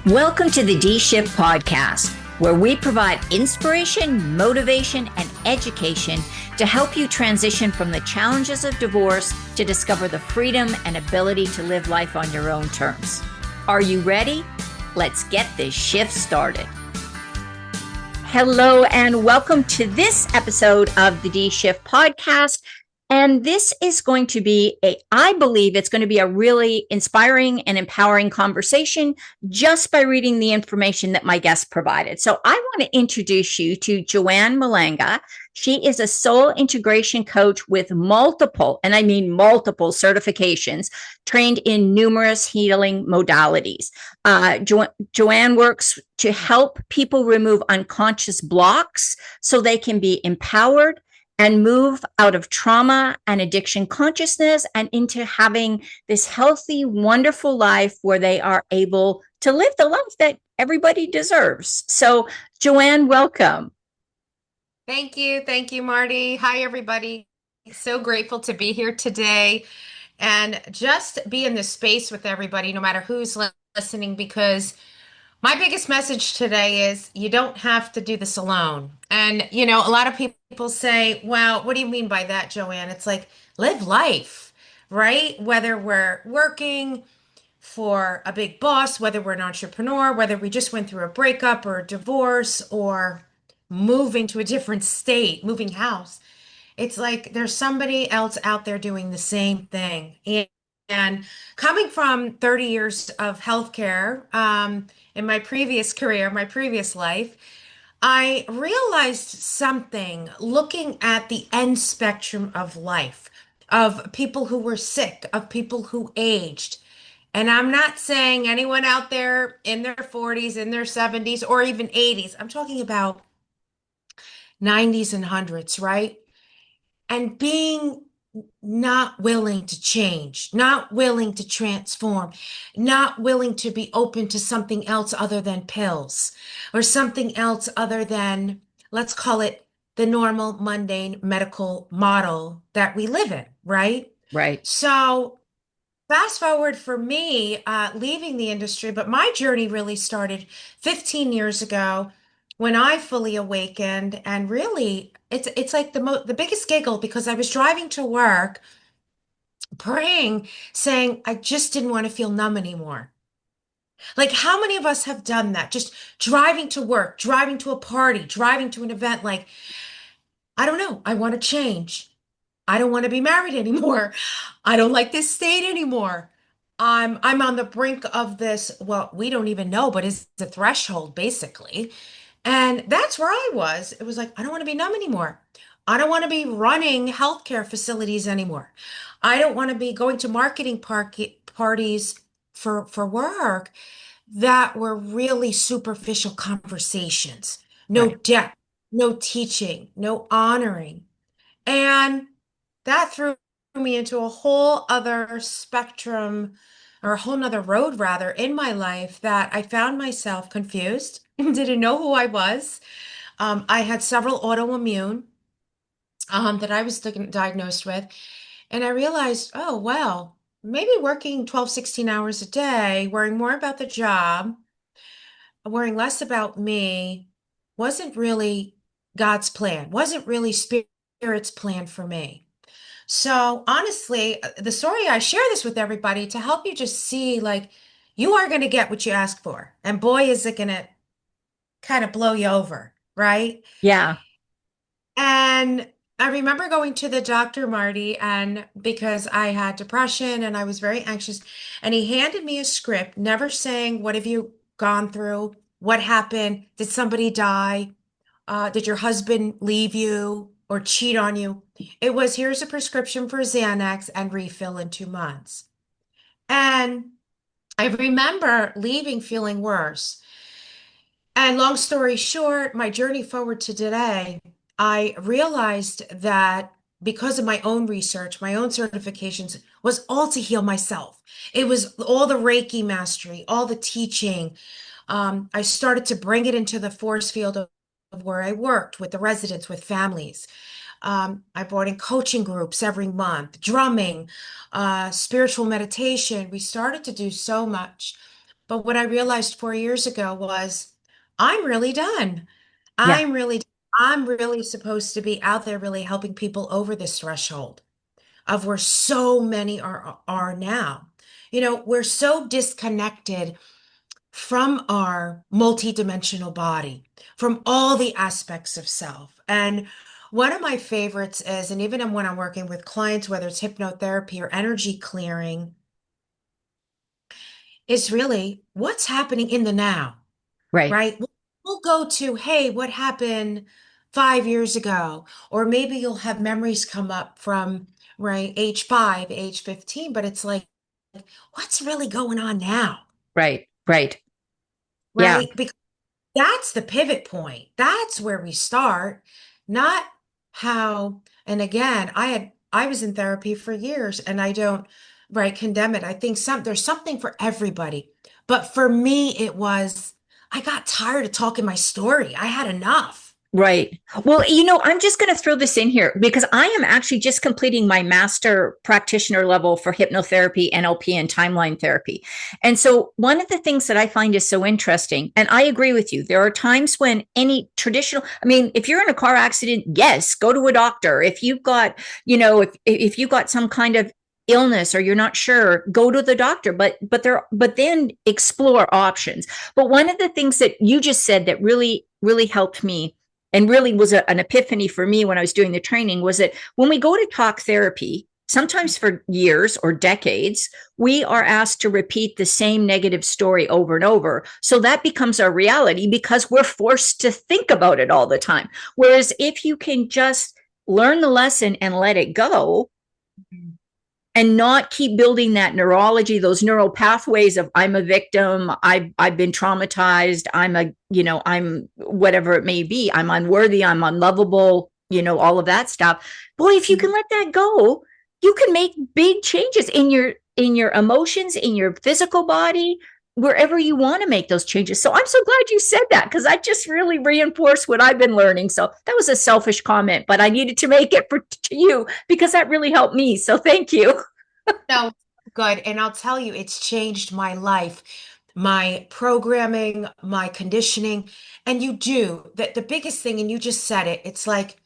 Welcome to the D Shift Podcast, where we provide inspiration, motivation, and education to help you transition from the challenges of divorce to discover the freedom and ability to live life on your own terms. Are you ready? Let's get this shift started. Hello, and welcome to this episode of the D Shift Podcast. And this is going to be I believe it's going to be a really inspiring and empowering conversation just by reading the information that my guest provided. So I want to introduce you to Joann Malanga. She is a soul integration coach with multiple, and I mean multiple certifications, trained in numerous healing modalities. Joann works to help people remove unconscious blocks so they can be empowered and move out of trauma and addiction consciousness and into having this healthy, wonderful life where they are able to live the life that everybody deserves. So, Joann, welcome. Thank you. Thank you, Marty. Hi, everybody. So grateful to be here today and just be in this space with everybody, no matter who's listening, because my biggest message today is you don't have to do this alone. And, a lot of people say, well, what do you mean by that, Joann? It's like, live life, right? Whether we're working for a big boss, whether we're an entrepreneur, whether we just went through a breakup or a divorce or moving to a different state, moving house. It's like there's somebody else out there doing the same thing. And coming from 30 years of healthcare, in my previous career, my previous life, I realized something looking at the end spectrum of life, of people who were sick, of people who aged. And I'm not saying anyone out there in their 40s, in their 70s, or even 80s. I'm talking about 90s and hundreds, right? And being not willing to change, not willing to transform, not willing to be open to something else other than pills or something else other than, let's call it the normal, mundane medical model that we live in, right? Right. So, fast forward for me, leaving the industry, but my journey really started 15 years ago when I fully awakened, and really, it's like the biggest giggle because I was driving to work, praying, saying I just didn't want to feel numb anymore. Like, how many of us have done that? Just driving to work, driving to a party, driving to an event, like, I don't know, I want to change. I don't want to be married anymore. I don't like this state anymore. I'm on the brink of this, well, we don't even know, but it's the threshold basically. And that's where I was. It was like, I don't want to be numb anymore. I don't want to be running healthcare facilities anymore. I don't want to be going to marketing parties for work that were really superficial conversations. No Right. depth, no teaching, no honoring. And that threw me into a whole other spectrum or a whole nother road rather in my life that I found myself confused, didn't know who I was. I had several autoimmune that I was diagnosed with. And I realized, oh, well, maybe working 12, 16 hours a day, worrying more about the job, worrying less about me wasn't really God's plan, wasn't really Spirit's plan for me. So honestly, the story I share this with everybody to help you just see like you are going to get what you ask for. And boy, is it going to kind of blow you over, right? Yeah. And I remember going to the doctor, Marty, and because I had depression and I was very anxious, and he handed me a script, never saying, what have you gone through? What happened? Did somebody die? Did your husband leave you or cheat on you? It was, here's a prescription for Xanax and refill in 2 months. And I remember leaving feeling worse. And long story short, my journey forward to today, I realized that because of my own research, my own certifications, was all to heal myself. It was all the Reiki mastery, all the teaching. I started to bring it into the force field of where I worked with the residents, with families. I brought in coaching groups every month, drumming, spiritual meditation. We started to do so much. But what I realized 4 years ago was I'm really done. Yeah. I'm really supposed to be out there really helping people over this threshold of where so many are now. We're so disconnected from our multidimensional body, from all the aspects of self. And one of my favorites is, and even when I'm working with clients, whether it's hypnotherapy or energy clearing, is really what's happening in the now, Right. right? We'll go to, hey, what happened 5 years ago? Or maybe you'll have memories come up from, right, age 5, age 15, but it's like, what's really going on now, Right. Right. Yeah. right? Because that's the pivot point. That's where we start, not how, and again, I was in therapy for years and I don't, right, condemn it. I think there's something for everybody. But for me, I got tired of talking my story. I had enough. Right. Well, I'm just going to throw this in here because I am actually just completing my master practitioner level for hypnotherapy, NLP, and timeline therapy. And so, one of the things that I find is so interesting, and I agree with you, there are times when any traditional, I mean, if you're in a car accident, yes, go to a doctor. If you've got, if you've got some kind of illness or you're not sure, go to the doctor, but then explore options. But one of the things that you just said that really helped me and really was an epiphany for me when I was doing the training was that when we go to talk therapy, sometimes for years or decades, we are asked to repeat the same negative story over and over. So that becomes our reality because we're forced to think about it all the time. Whereas if you can just learn the lesson and let it go, and not keep building that neurology, those neural pathways of I'm a victim, I've been traumatized, I'm whatever it may be, I'm unworthy, I'm unlovable, all of that stuff. Boy, if you can let that go, you can make big changes in your emotions, in your physical body, wherever you want to make those changes. So I'm so glad you said that because I just really reinforced what I've been learning. So that was a selfish comment, but I needed to make it to you because that really helped me. So thank you. No, good. And I'll tell you, it's changed my life, my programming, my conditioning. And you do that. The biggest thing, and you just said it, it's like,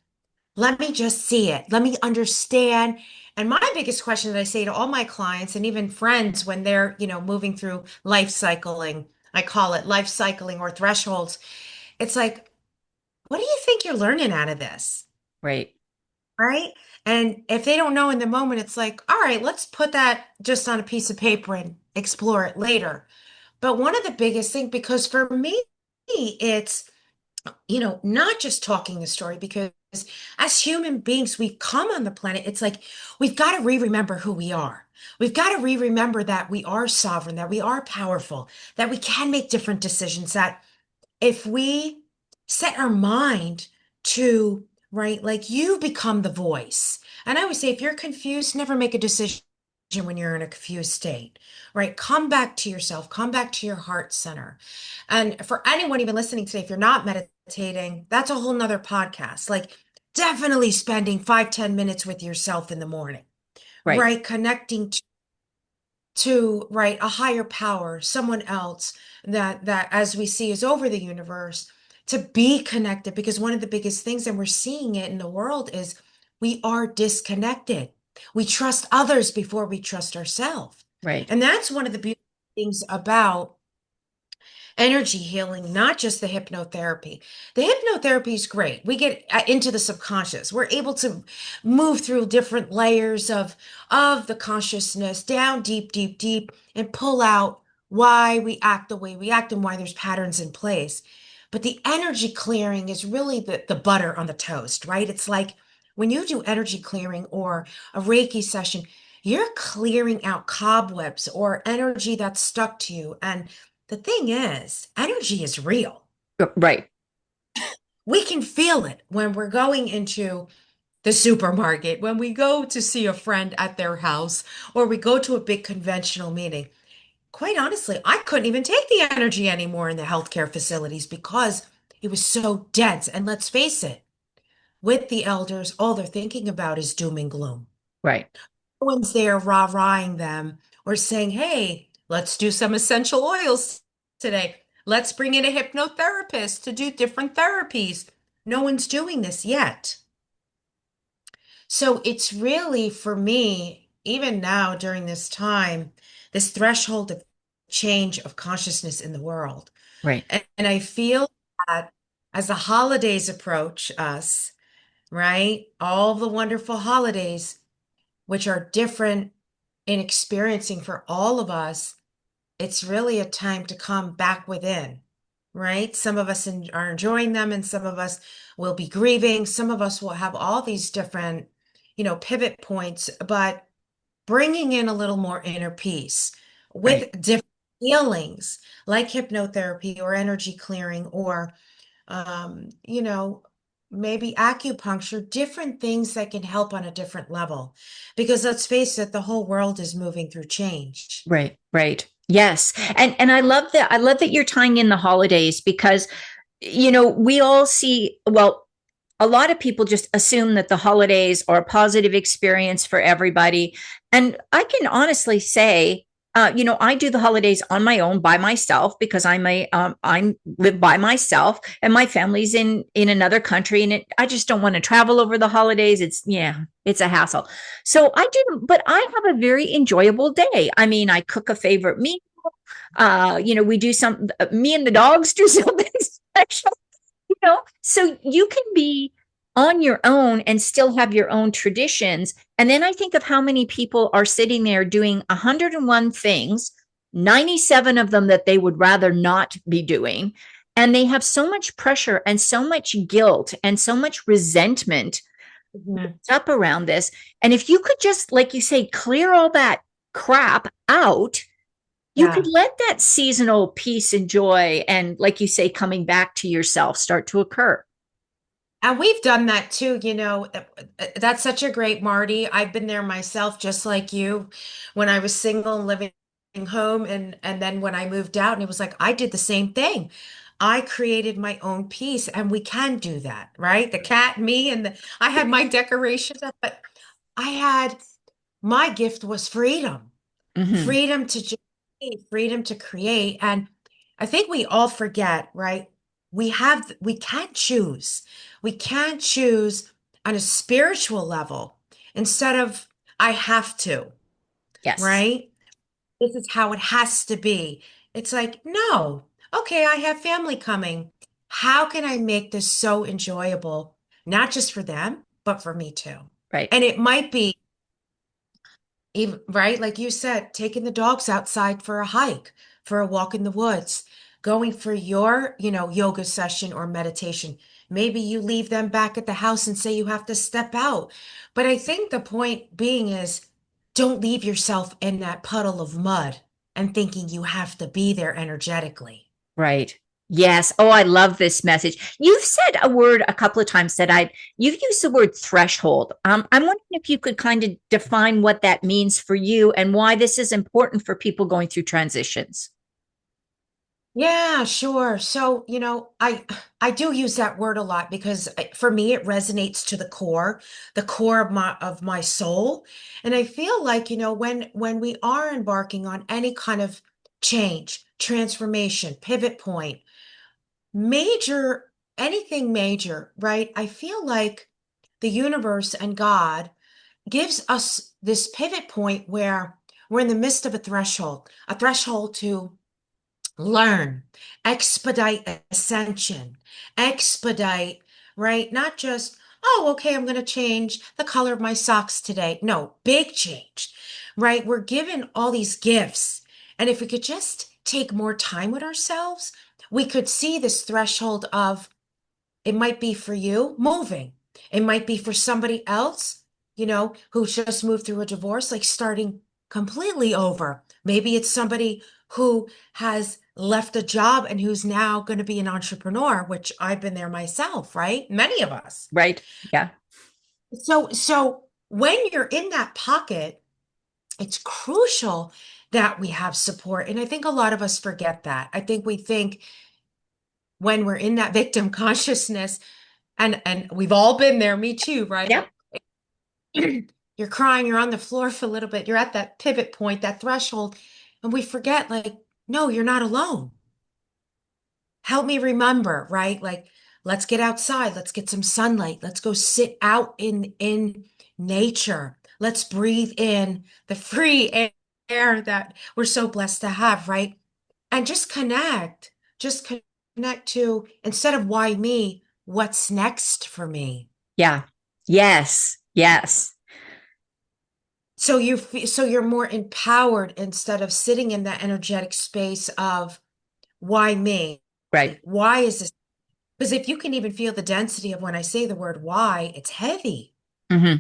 let me just see it. Let me understand. And my biggest question that I say to all my clients and even friends when they're, moving through life cycling, I call it life cycling or thresholds. It's like, what do you think you're learning out of this? Right. Right? And if they don't know in the moment, it's like, all right, let's put that just on a piece of paper and explore it later. But one of the biggest things, because for me, it's, not just talking the story, because as human beings, we've come on the planet. It's like we've got to re-remember who we are. We've got to re-remember that we are sovereign, that we are powerful, that we can make different decisions, that if we set our mind to, right, like you become the voice. And I always say, if you're confused, never make a decision when you're in a confused state, right? Come back to yourself, come back to your heart center. And for anyone even listening today, if you're not meditating, that's a whole nother podcast. Like definitely spending 5-10 minutes with yourself in the morning, Right. right? Connecting to right a higher power, someone else that as we see is over the universe, to be connected, because one of the biggest things, and we're seeing it in the world, is we are disconnected. We trust others before we trust ourselves. Right. And that's one of the beautiful things about energy healing, not just the hypnotherapy. The hypnotherapy is great. We get into the subconscious. We're able to move through different layers of the consciousness, down deep, deep, deep, and pull out why we act the way we act and why there's patterns in place. But the energy clearing is really the butter on the toast, right? It's like when you do energy clearing or a Reiki session, you're clearing out cobwebs or energy that's stuck to you. And the thing is, energy is real. Right. We can feel it when we're going into the supermarket, when we go to see a friend at their house, or we go to a big conventional meeting. Quite honestly, I couldn't even take the energy anymore in the healthcare facilities because it was so dense. And let's face it, with the elders, all they're thinking about is doom and gloom. Right. No one's there rah-rahing them or saying, hey, Let's do some essential oils today. Let's bring in a hypnotherapist to do different therapies. No one's doing this yet. So it's really for me, even now during this time, this threshold of change of consciousness in the world. Right. And I feel that as the holidays approach us, right? All the wonderful holidays, which are different in experiencing for all of us, it's really a time to come back within, right? Some of us are enjoying them, and some of us will be grieving. Some of us will have all these different, pivot points, but bringing in a little more inner peace Right. with different healings like hypnotherapy or energy clearing or, um, you know, maybe acupuncture, different things that can help on a different level. Because let's face it, the whole world is moving through change. Right. Right. Yes. And I love that. I love that you're tying in the holidays because, we all see, well, a lot of people just assume that the holidays are a positive experience for everybody. And I can honestly say, I do the holidays on my own by myself because I'm live by myself and my family's in another country, and I just don't want to travel over the holidays. It's a hassle. So I do, but I have a very enjoyable day. I mean, I cook a favorite meal. We do me and the dogs do something special. So you can be on your own and still have your own traditions. And then I think of how many people are sitting there doing 101 things, 97 of them that they would rather not be doing. And they have so much pressure and so much guilt and so much resentment Mhm. up around this. And if you could just, like you say, clear all that crap out, you could Yeah. let that seasonal peace and joy and, like you say, coming back to yourself start to occur. And we've done that too, that's such a great Marty. I've been there myself, just like you, when I was single and living home, and then when I moved out, and it was like I did the same thing. I created my own peace, and we can do that, right? The cat, me, and I had my decorations up, but I had my gift was freedom. Mm-hmm. Freedom to just be, freedom to create. And I think we all forget, right? We can't choose. We can't choose on a spiritual level instead of I have to, Yes. right? This is how it has to be. It's like, no, okay, I have family coming. How can I make this so enjoyable, not just for them, but for me too? Right. And it might be even, right? Like you said, taking the dogs outside for a hike, for a walk in the woods, going for your, yoga session or meditation. Maybe you leave them back at the house and say you have to step out. But I think the point being is don't leave yourself in that puddle of mud and thinking you have to be there energetically. Right. Yes. Oh, I love this message. You've said a word a couple of times that you've used the word threshold. I'm wondering if you could kind of define what that means for you and why this is important for people going through transitions. Yeah, sure. So, I do use that word a lot because for me it resonates to the core of my soul. And I feel like, when we are embarking on any kind of change, transformation, pivot point, major anything major, right? I feel like the universe and God gives us this pivot point where we're in the midst of a threshold to learn, expedite ascension, expedite, right? Not just, oh, okay, I'm going to change the color of my socks today. No, big change, right? We're given all these gifts. And if we could just take more time with ourselves, we could see this threshold of it might be for you moving. It might be for somebody else, who's just moved through a divorce, like starting completely over. Maybe it's somebody who has left a job and who's now going to be an entrepreneur, which I've been there myself, right? Many of us. Right. Yeah. So when you're in that pocket, it's crucial that we have support. And I think a lot of us forget that. I think we think when we're in that victim consciousness, and we've all been there, me too, Yeah. right? You're crying, you're on the floor for a little bit, you're at that pivot point, that threshold, And we forget, like, no, you're not alone. Help me remember, right? Like, let's get outside, let's get some sunlight, let's go sit out in nature. Let's breathe in the free air that we're so blessed to have, right? And just connect to, instead of why me, what's next for me. Yeah. Yes. Yes. So so you're more empowered instead of sitting in that energetic space of why me? Right. Why is this? Because if you can even feel the density of when I say the word why, it's heavy. Hmm.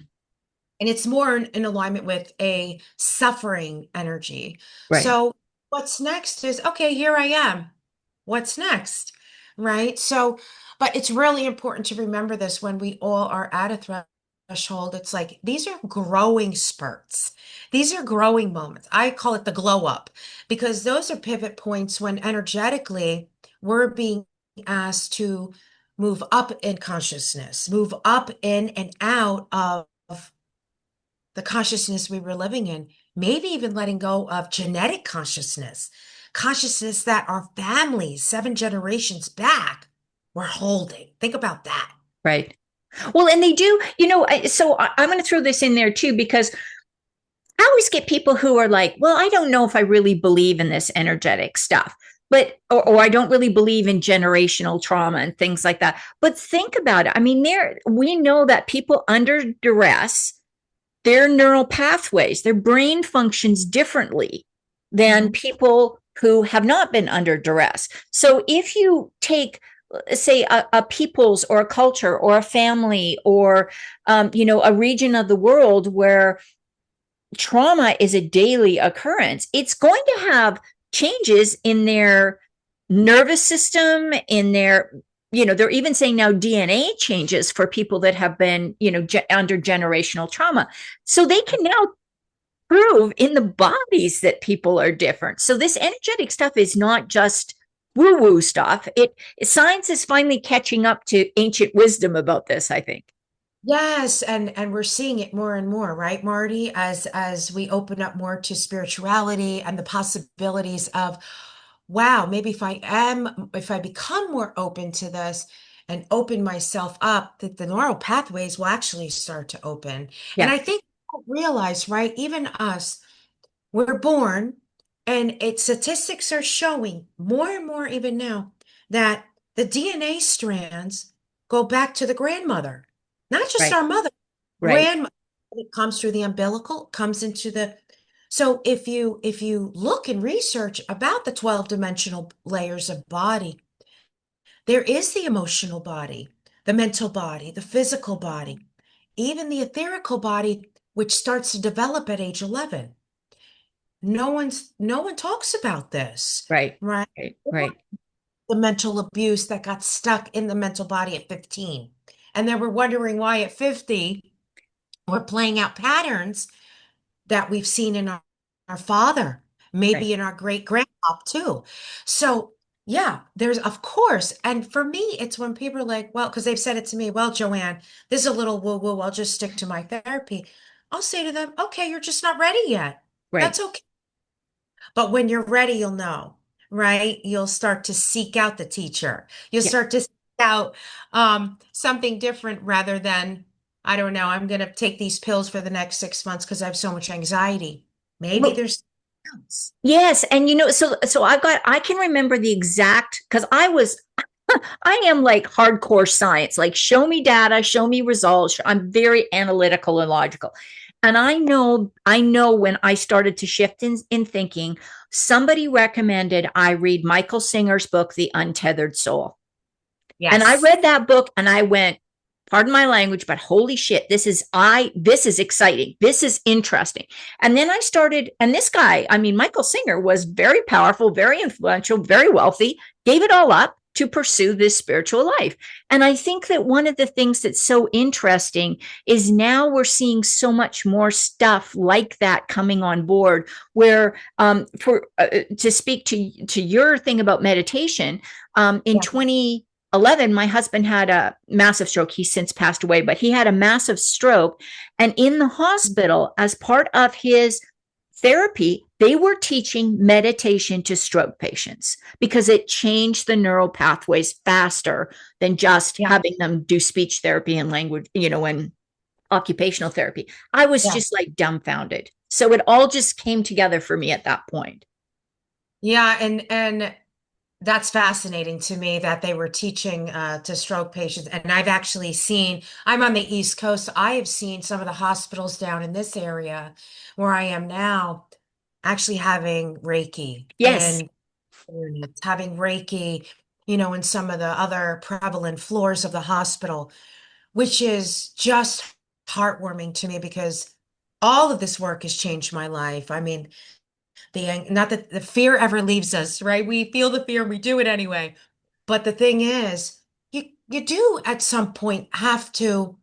And it's more in alignment with a suffering energy. Right. So what's next is, okay, here I am. What's next? Right? So, but it's really important to remember this when we all are at a threshold. It's like these are growing spurts. These are growing moments. I call it the glow up because those are pivot points when energetically we're being asked to move up in consciousness, move up in and out of the consciousness we were living in, maybe even letting go of genetic consciousness, consciousness that our families, 7 generations back, were holding. Think about that. Right. Well, and they do, so I'm going to throw this in there too, because I always get people who are like, well, I don't know if I really believe in this energetic stuff, or I don't really believe in generational trauma and things like that. But think about it. I mean, we know that people under duress, their neural pathways, their brain functions differently than Mhm. people who have not been under duress. So if you take, say, a people's or a culture or a family or, a region of the world where trauma is a daily occurrence, it's going to have changes in their nervous system, in their, they're even saying now DNA changes for people that have been, under generational trauma. So they can now prove in the bodies that people are different. So this energetic stuff is not just woo woo stuff. Science is finally catching up to ancient wisdom about this, I think. Yes, and we're seeing it more and more, right, Marty, as we open up more to spirituality and the possibilities of, wow, maybe if I become more open to this and open myself up, that the neural pathways will actually start to open. And Yeah. I think people realize, right, even us, we're born, and statistics are showing more and more even now that the DNA strands go back to the grandmother, not just Right. our mother, Right. grandmother. It comes through the umbilical, comes into the. So if you look and research about the 12 dimensional layers of body, there is the emotional body, the mental body, the physical body, even the etherical body, which starts to develop at age 11. No one talks about this, Right. right? Right. Right. The mental abuse that got stuck in the mental body at 15. And then we're wondering why at 50 we're playing out patterns that we've seen in our father, Right. maybe in our great grandpa too. So yeah, there's of course, and for me, it's when people are like, well, because they've said it to me, well, Joann, this is a little woo-woo, I'll just stick to my therapy. I'll say to them, okay, you're just not ready yet. Right. That's okay. But when you're ready, you'll know, right? You'll start to seek out the teacher. You'll Yeah. start to seek out something different rather than, I don't know, I'm going to take these pills for the next 6 months because I have so much anxiety. Maybe Well, there's something else. yes, and so I can remember the exact, because I am like hardcore science, like show me data, show me results. I'm very analytical and logical. And I know when I started to shift in thinking, somebody recommended I read Michael Singer's book, The Untethered Soul. And I Yes. read that book and I went, pardon my language, but holy shit, this is exciting. This is interesting. And then I started, and this guy, I mean, Michael Singer was very powerful, very influential, very wealthy, gave it all up to pursue this spiritual life. And I think that one of the things that's so interesting is now we're seeing so much more stuff like that coming on board where for to speak to your thing about meditation, in Yeah. 2011, my husband had a massive stroke. He's since passed away, but he had a massive stroke. And in the hospital, as part of his therapy, they were teaching meditation to stroke patients because it changed the neural pathways faster than just Yeah. having them do speech therapy and language, and occupational therapy. I was Yeah. just like dumbfounded. So it all just came together for me at that point. Yeah, and that's fascinating to me that they were teaching to stroke patients. And I've actually seen, I'm on the East Coast. I have seen some of the hospitals down in this area where I am now actually having Reiki Yes, and having Reiki, in some of the other prevalent floors of the hospital, which is just heartwarming to me because all of this work has changed my life. I mean, not that the fear ever leaves us, right? We feel the fear, we do it anyway. But the thing is, you do at some point have to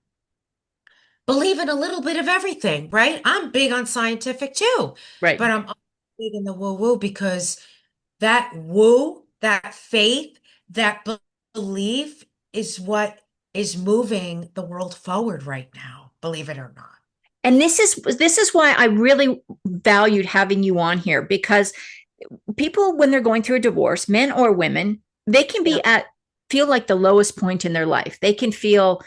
believe in a little bit of everything, right? I'm big on scientific too, right. but I'm also big in the woo-woo because that woo, that faith, that belief is what is moving the world forward right now, believe it or not. And this is why I really valued having you on here, because people, when they're going through a divorce, men or women, they can Yeah. be at feel like the lowest point in their life. They can feel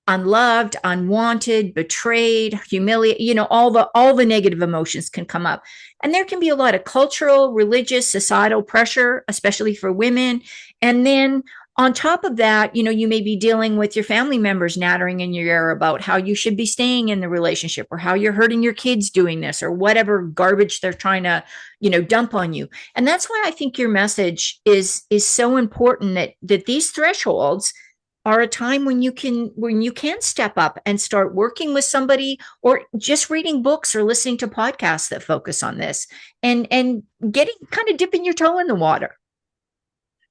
unloved, unwanted, betrayed, humiliated, all the negative emotions can come up. And there can be a lot of cultural, religious, societal pressure, especially for women. And then on top of that, you may be dealing with your family members nattering in your ear about how you should be staying in the relationship, or how you're hurting your kids doing this, or whatever garbage they're trying to, dump on you. And that's why I think your message is so important, that these thresholds are a time when you can step up and start working with somebody, or just reading books or listening to podcasts that focus on this, and getting kind of dipping your toe in the water.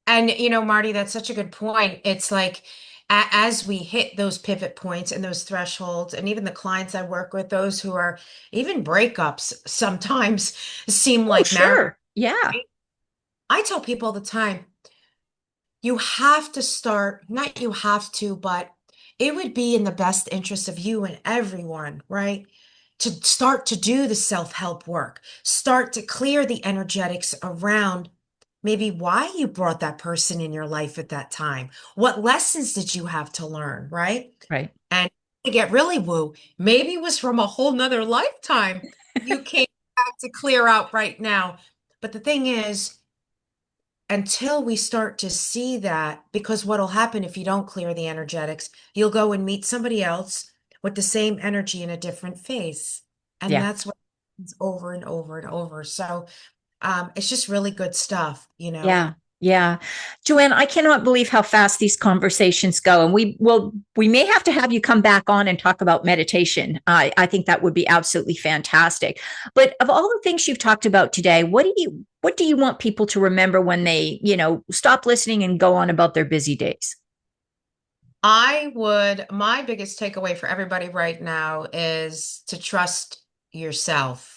And Marty, that's such a good point. It's like as we hit those pivot points and those thresholds, and even the clients I work with, those who are even breakups sometimes seem Oh, like marriage. sure. Yeah. I tell people all the time, you have to start, not you have to, but it would be in the best interest of you and everyone, right? To start to do the self-help work, start to clear the energetics around maybe why you brought that person in your life at that time. What lessons did you have to learn, right? Right. And to get really woo, maybe it was from a whole nother lifetime you came back to clear out right now. But the thing is, until we start to see that, because what'll happen if you don't clear the energetics, you'll go and meet somebody else with the same energy in a different phase. And Yeah. that's what happens over and over and over. So it's just really good stuff, Yeah. Yeah. Joann, I cannot believe how fast these conversations go. And we may have to have you come back on and talk about meditation. I think that would be absolutely fantastic. But of all the things you've talked about today, what do you want people to remember when they, stop listening and go on about their busy days? My biggest takeaway for everybody right now is to trust yourself.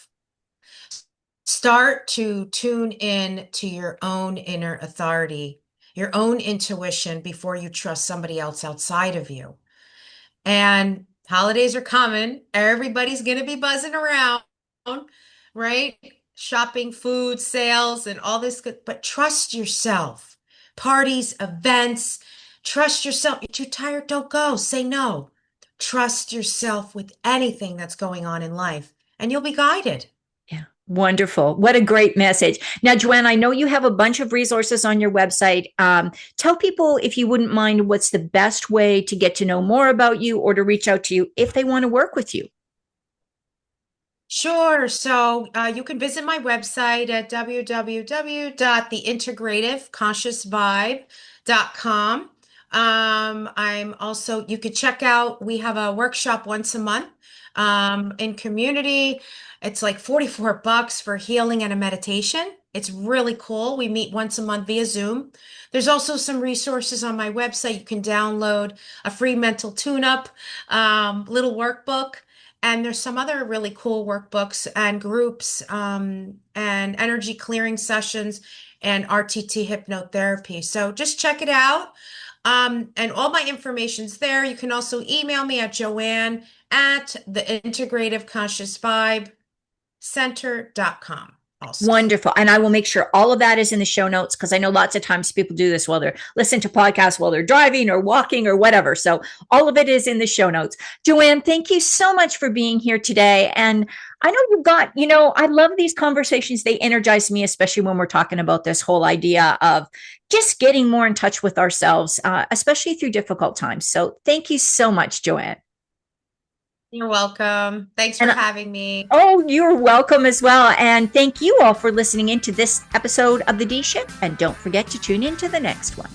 Start to tune in to your own inner authority, your own intuition before you trust somebody else outside of you. And holidays are coming. Everybody's going to be buzzing around, right? Shopping, food, sales, and all this good. But trust yourself. Parties, events, trust yourself. You're too tired, don't go. Say no. Trust yourself with anything that's going on in life, and you'll be guided. Yeah. Wonderful. What a great message. Now, Joann, I know you have a bunch of resources on your website. Tell people, if you wouldn't mind, what's the best way to get to know more about you, or to reach out to you if they want to work with you. Sure. So you can visit my website at www.theintegrativeconsciousvibe.com. You could check out, we have a workshop once a month in community. It's like $44 for healing and a meditation. It's really cool. We meet once a month via Zoom. There's also some resources on my website. You can download a free mental tune-up little workbook. And there's some other really cool workbooks and groups and energy clearing sessions and RTT hypnotherapy. So just check it out. And all my information's there. You can also email me at Joann at the Integrative Conscious Vibe. center.com also. Wonderful. And I will make sure all of that is in the show notes, because I know lots of times people do this while they're listening to podcasts, while they're driving or walking or whatever. So all of it is in the show notes. Joann, thank you so much for being here today. And I know you've got, I love these conversations. They energize me, especially when we're talking about this whole idea of just getting more in touch with ourselves, especially through difficult times. So thank you so much, Joann. You're welcome. Thanks for having me. Oh, you're welcome as well. And thank you all for listening into this episode of The D Shift. And don't forget to tune in to the next one.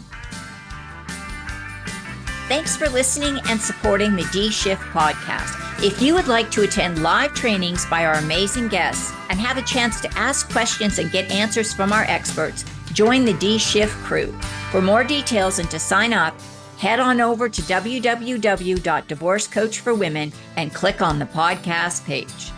Thanks for listening and supporting the D Shift podcast. If you would like to attend live trainings by our amazing guests and have a chance to ask questions and get answers from our experts, join the D Shift crew. For more details and to sign up, head on over to www.divorcecoachforwomen and click on the podcast page.